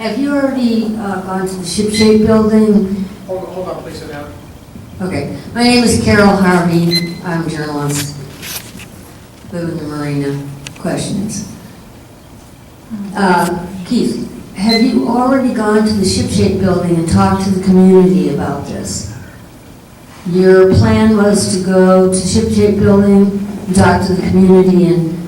Have you already gone to the Shipshape building? Hold on, please sit down. Okay. My name is Carol Harvey. I'm a journalist. Live in the Marina. Questions? Keith, have you already gone to the Shipshape building and talked to the community about this? Your plan was to go to Shipshape building and talk to the community, and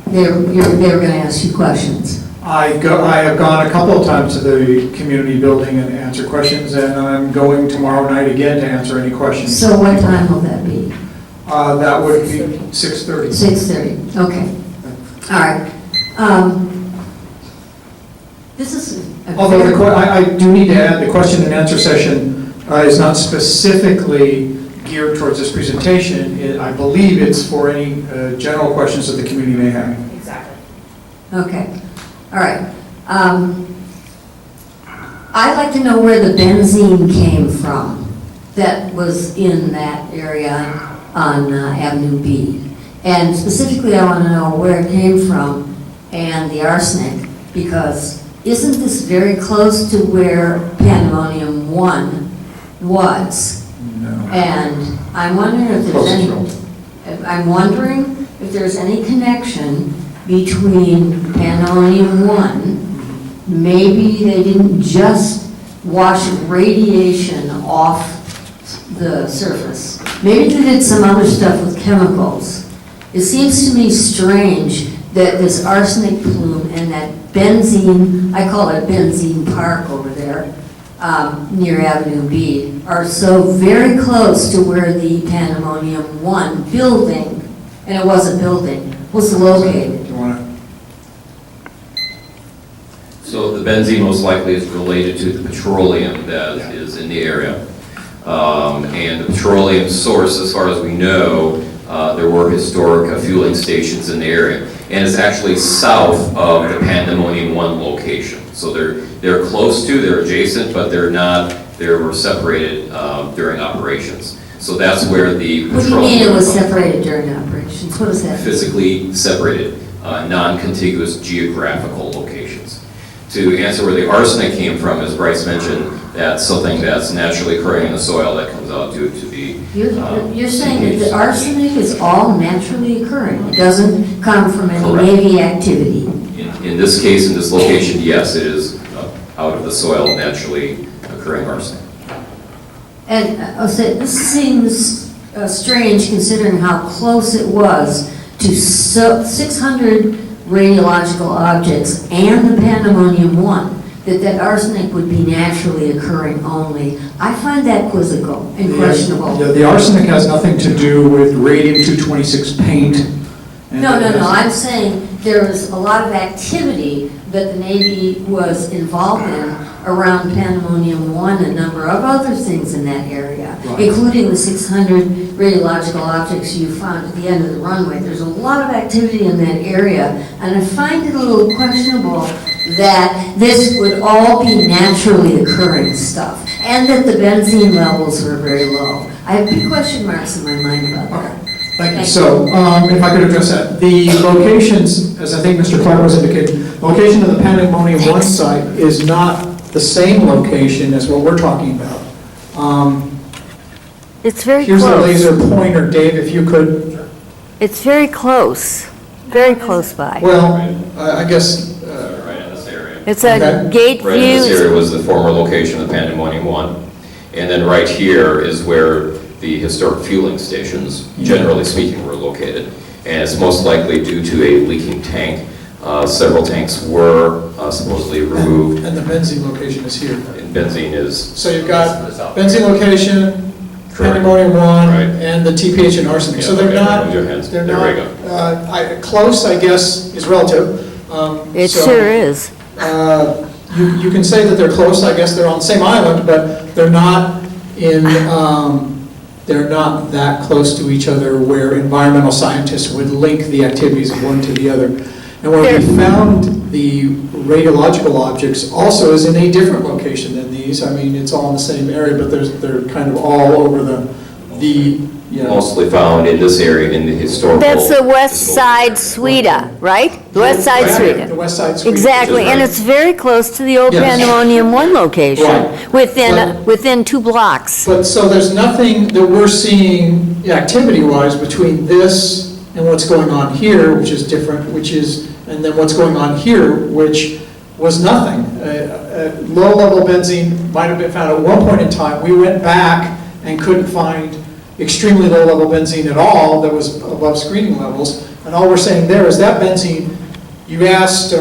they were going to ask you questions. I have gone a couple of times to the community building and answer questions, and I'm going tomorrow night again to answer any questions. So what time will that be? That would be 6:30. 6:30, okay. All right. This is Although I do need to add, the question and answer session is not specifically geared towards this presentation. I believe it's for any general questions that the community may have. Exactly. Okay. All right. I'd like to know where the benzene came from that was in that area on Avenue B. And specifically, I want to know where it came from and the arsenic, because isn't this very close to where Pandemonium 1 was? No. And I'm wondering if there's any connection between Pandemonium 1, maybe they didn't just wash radiation off the surface. Maybe they did some other stuff with chemicals. It seems to me strange that this arsenic plume and that benzene, I call it Benzene Park over there, near Avenue B, are so very close to where the Pandemonium 1 building, and it was a building, was located. So the benzene most likely is related to the petroleum that is in the area. And the petroleum source, as far as we know, there were historic fueling stations in the area. And it's actually south of the Pandemonium 1 location. So they're close to, they're adjacent, but they're not, they were separated during operations. So that's where the petroleum... What do you mean it was separated during operations? What is that? Physically separated, non-contiguous geographical locations. To answer where the arsenic came from, as Bryce mentioned, that's something that's naturally occurring in the soil that comes out due to the... You're saying that the arsenic is all naturally occurring? It doesn't come from any Correct. Navy activity? In this case, in this location, yes, it is out of the soil naturally occurring arsenic. And so this seems strange considering how close it was to 600 radiological objects and the Pandemonium 1, that arsenic would be naturally occurring only. I find that quizzical and questionable. The arsenic has nothing to do with radium-226 paint. No, I'm saying there was a lot of activity that the Navy was involved in around Pandemonium 1 and a number of other things in that area, Right. including the 600 radiological objects you found at the end of the runway. There's a lot of activity in that area, and I find it a little questionable that this would all be naturally occurring stuff, and that the benzene levels were very low. I have big question marks in my mind about that. Okay. Thank you. So, if I could address that. The locations, as I think Mr. Clark was indicating, location of the Pandemonium 1 site is not the same location as what we're talking about. It's very Here's the close. laser pointer, Dave, if you could. It's very close, very close by. Well, I guess, Right in this area. It's a Okay. gate Right in this area view. was the former location of Pandemonium 1. And then right here is where the historic fueling stations, generally speaking, were located. And it's most likely due to a leaking tank. Several tanks were supposedly removed, and the benzene location is here. and benzene is... So you've got is out. benzene location, Correct. Pandemonium 1, Right. and the TPH and arsenic. So Yeah, they're okay, not, move your hands. they're There we not, close, I guess, is relative. It So, sure is. You can say that they're close, I guess they're on the same island, but they're not in, they're not that close to each other where environmental scientists would link the activities of one to the other. And where we found the radiological objects also is in a different location than these. I mean, it's all in the same area, but they're kind of all over the Yeah. mostly found in this area, in the historical. That's the west historical side area. Suida, right? The west side Yeah, Suida. The west side suite. Exactly, and right. it's very close to the old Yes. Pandemonium One location, Right. within 2 blocks. But, so there's nothing that we're seeing activity-wise between this and what's going on here, which is different, and then what's going on here, which was nothing. Low-level benzene might have been found at one point in time. We went back and couldn't find extremely low-level benzene at all that was above screening levels. And all we're saying there is that benzene, you asked,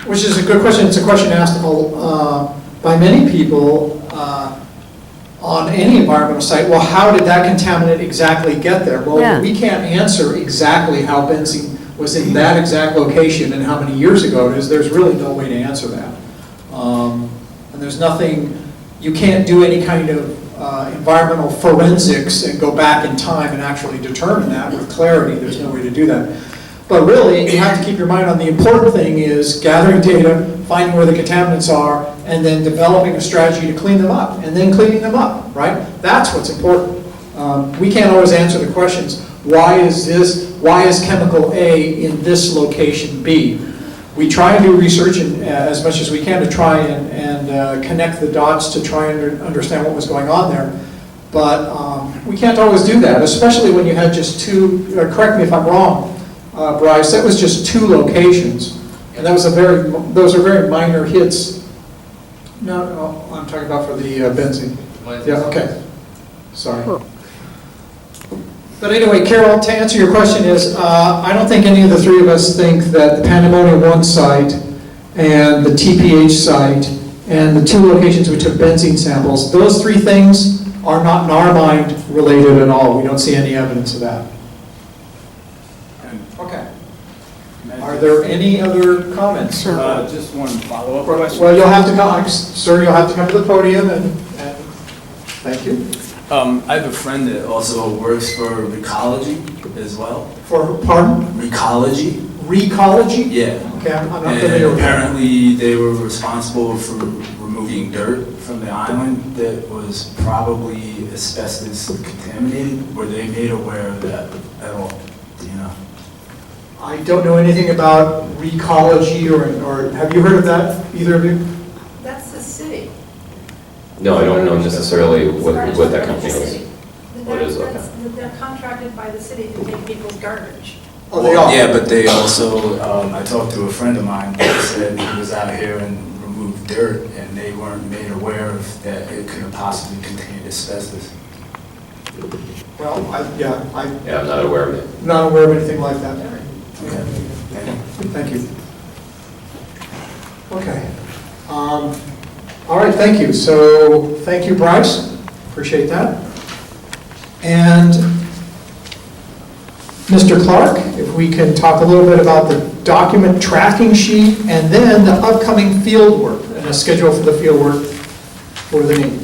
which is a good question, it's a question asked by many people on any environmental site, well, how did that contaminant exactly get there? Well, Yeah. we can't answer exactly how benzene was in that exact location and how many years ago it is. There's really no way to answer that. And there's nothing, you can't do any kind of environmental forensics and go back in time and actually determine that with clarity. There's no way to do that. But really, you have to keep your mind on the important thing is gathering data, finding where the contaminants are, and then developing a strategy to clean them up, and then cleaning them up, right? That's what's important. We can't always answer the questions, why is chemical A in this location B? We try and do research as much as we can to try and connect the dots to try and understand what was going on there. But we can't always do that, especially when you had just two, correct me if I'm wrong, Bryce, that was just 2 locations. And that was those are very minor hits. No, I'm talking about for the benzene. Yeah, okay. Sorry. But anyway, Carol, to answer your question is, I don't think any of the 3 of us think that the Pandemonium 1 site and the TPH site and the 2 locations we took benzene samples, those 3 things are not in our mind related at all. We don't see any evidence of that. Okay. Are there any other comments? Just one follow-up question. Well, you'll have to come, sir, you'll have to come to the podium and thank you. I have a friend that also works for Recology as well. For, pardon? Recology? Recology? Yeah. Okay, I'm not And familiar with that. apparently they were responsible for removing dirt from the island that was probably asbestos contaminated. Were they made aware of that at all? Do you know? I don't know anything about Recology or have you heard of that, either of you? That's the city. No, I don't know necessarily what that company is. What is, okay. They're contracted by the city to take people's garbage. Oh, they are? Yeah, but they also, I talked to a friend of mine that said he was out here and removed dirt and they weren't made aware of that it could have possibly contained asbestos. Well, I'm Yeah, I'm not aware of it. not aware of anything like that. Okay. Thank you. Okay. All right, thank you. So, thank you, Bryce. Appreciate that. And Mr. Clark, if we can talk a little bit about the document tracking sheet and then the upcoming field work and a schedule for the field work for the meeting.